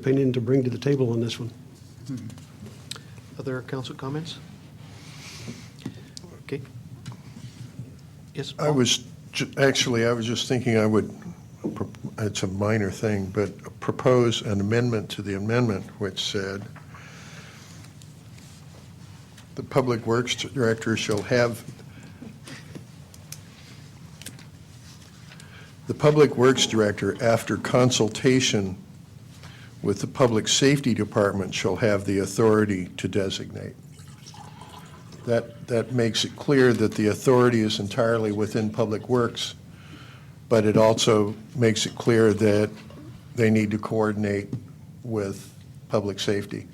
opinion to bring to the table on this one. Other council comments? Okay. Yes, I Paul? was just thinking it's a minor thing, but propose an amendment to the amendment which said, the Public Works Director shall have, the Public Works Director, after consultation with the Public Safety Department, shall have the authority to designate. That makes it clear that the authority is entirely within Public Works, but it also makes it clear that they need to coordinate with Public Safety.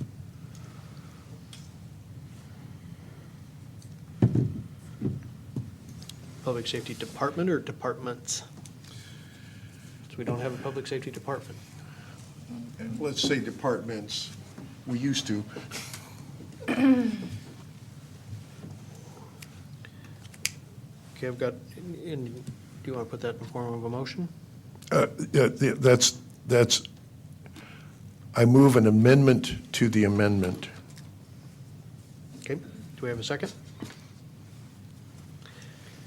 Public Safety Department or departments? So we don't have a Public Safety Department. Let's say departments. We used to. Okay, I've got, do you want to put that in the form of a motion? That's, I move an amendment to the amendment. Okay, do we have a second?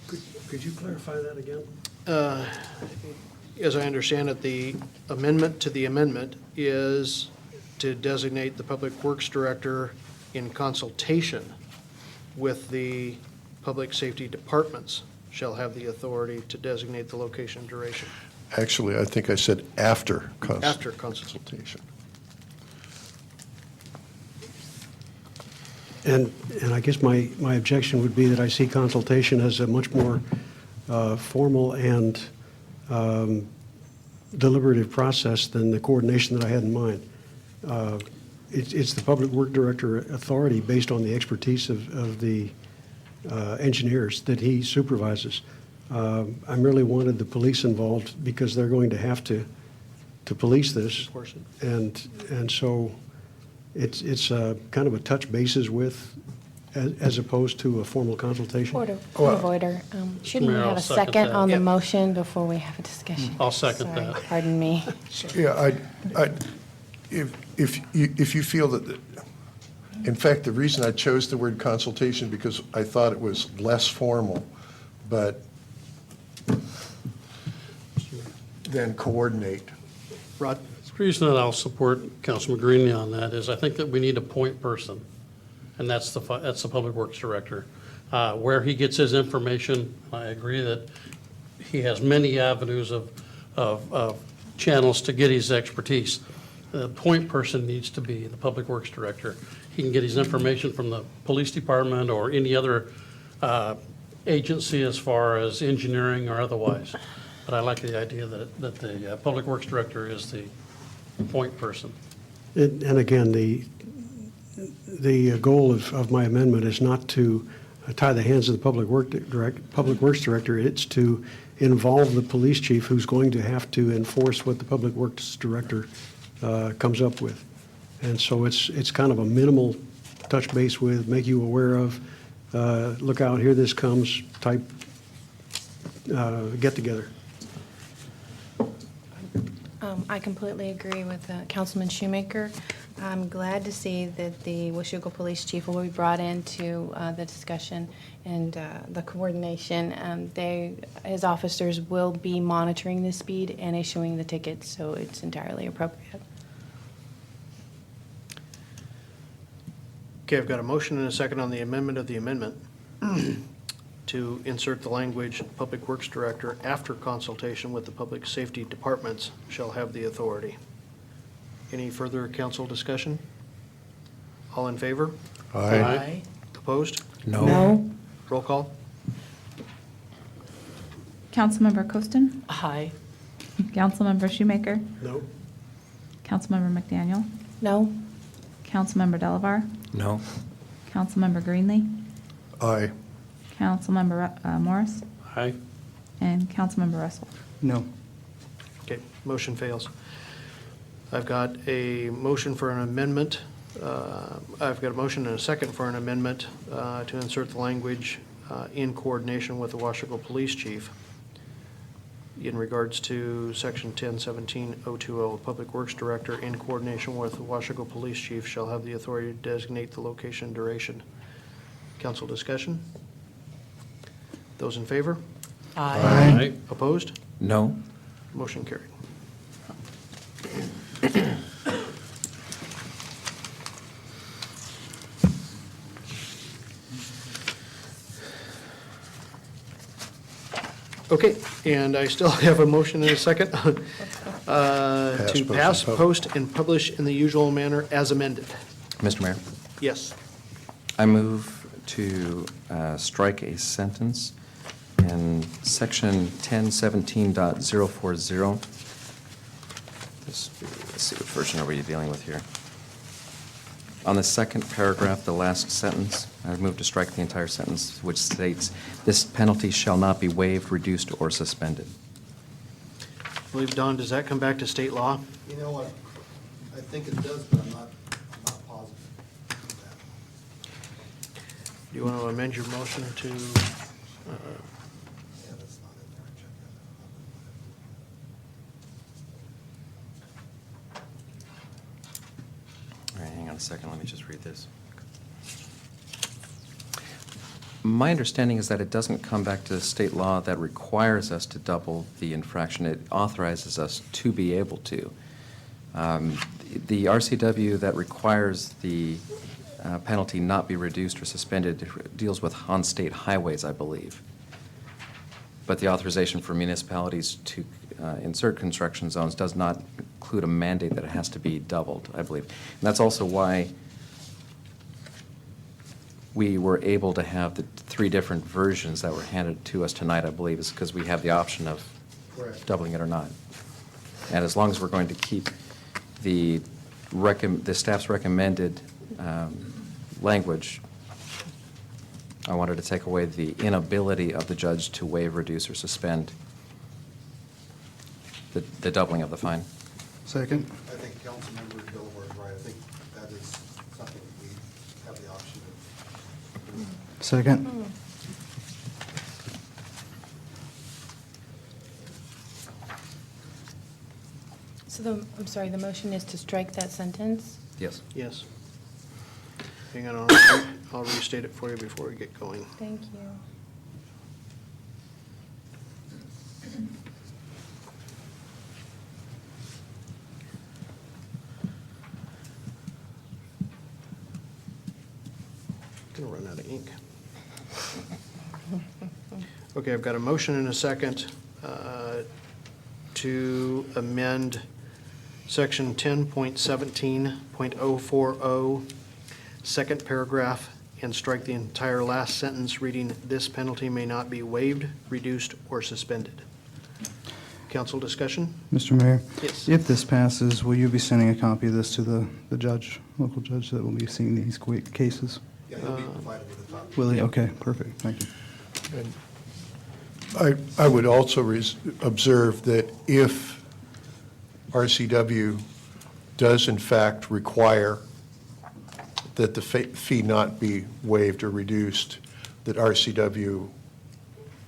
Could you clarify that again? As I understand it, the amendment to the amendment is to designate the Public Works Director in consultation with the Public Safety Departments shall have the authority to designate the location and duration. Actually, I think I said after After consultation. consultation. And I guess my objection would be that I see consultation as a much more formal and deliberative process than the coordination that I had in mind. It's the Public Work Director authority based on the expertise of the engineers that he supervises. I merely wanted the police involved because they're going to have to police this. Portion. And so it's kind of a touch bases with, as opposed to a formal consultation. Point of order. Shouldn't we Mayor, have I'll a second second that. on the Yep. motion before we have a discussion? I'll second Sorry, that. Pardon me. Yeah, if you feel that, in fact, the reason I chose the word consultation because I thought it was less formal, but then coordinate. Rod? The reason that I'll support Councilman Greenlee on that is I think that we need a point person, and that's the Public Works Director. Where he gets his information, I agree that he has many avenues of channels to get his expertise. The point person needs to be the Public Works Director. He can get his information from the police department or any other agency as far as engineering or otherwise. But I like the idea that the Public Works Director is the point person. And again, the goal of my amendment is not to tie the hands of the Public Works Director. It's to involve the police chief who's going to have to enforce what the Public Works Director comes up with. And so it's kind of a minimal touch base with, make you aware of, look out, here this comes type get together. I completely agree with Councilman Shoemaker. I'm glad to see that the Washougal Police Chief will be brought into the discussion and the coordination. His officers will be monitoring the speed and issuing the tickets, so it's entirely appropriate. Okay, I've got a motion and a second on the amendment of the amendment to insert the language, Public Works Director, after consultation with the Public Safety Departments, shall have the authority. Any further council discussion? All in favor? Aye. Opposed? No? Roll call? Councilmember Coaston, Aye. Councilmember Shoemaker, No? Councilmember McDaniel, No? Councilmember Delavar, No. Councilmember Greenlee, Aye. Councilmember Morris, Aye. and Councilmember Russell. No. Okay, motion fails. I've got a motion for an amendment. I've got a motion and a second for an amendment to insert the language in coordination with the Washougal Police Chief. in regards to Section 1017.020, Public Works Director, in coordination with the Washougal Police Chief, shall have the authority to designate the location and duration. Council discussion? Those in favor? Aye. Opposed? No. Motion carried. Okay, and I still have a motion and a second to pass, post, and publish in the usual manner as amended. Mr. Mayor, Yes. I move to strike a sentence in section 1017.040. Let's see, what version are we dealing with here? On the second paragraph, the last sentence, I move to strike the entire sentence, which states, "This penalty shall not be waived, reduced, or suspended." I believe, Don, does that come back to state law? You know what, I think it does, but I'm not positive of that. Do you want to amend your motion to, Yeah, that's not in there, check that All right, hang on a second, let me just read this. My understanding is that it doesn't come back to state law that requires us to double the infraction. It authorizes us to be able to. The RCW that requires the penalty not be reduced or suspended deals with on-state highways, I believe. But the authorization for municipalities to insert construction zones does not include a mandate that it has to be doubled, I believe. And that's also why we were able to have the 3 different versions that were handed to us tonight, I believe, is because we have the option of Correct. doubling it or not. And as long as we're going to keep the staff's recommended language, I wanted to take away the inability of the judge to waive, reduce, or suspend the doubling of the fine. Second. I think Councilmember Delaware is right. I think that is something we have the option of. Second. So I'm sorry, the motion is to strike that sentence? Yes. yes? Hang on, I'll restate it for you before we get going. Thank you. Gonna run out of ink. Okay, I've got a motion and a second to amend section 10.17.040, second paragraph, and strike the entire last sentence reading, "This penalty may not be waived, reduced, or suspended." Council discussion? Mr. Mayor? Yes. If this passes, will you be sending a copy of this to the judge, local judge that will be seeing these cases? Yeah, he'll be provided with a copy. Will he? Okay, perfect, thank you. And I would also observe that if RCW does in fact require that the fee not be waived or reduced, that RCW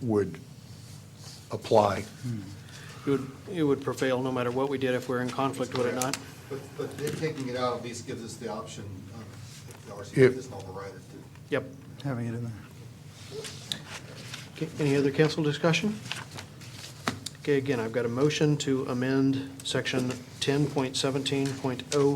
would apply. It would prevail no matter what we did if we're in conflict, would it not? But taking it out at least gives us the option of, if the RCW If- doesn't override it, to Yep. Having it in there. Okay, any other council discussion? Okay, again, I've got a motion to amend section 10.17.04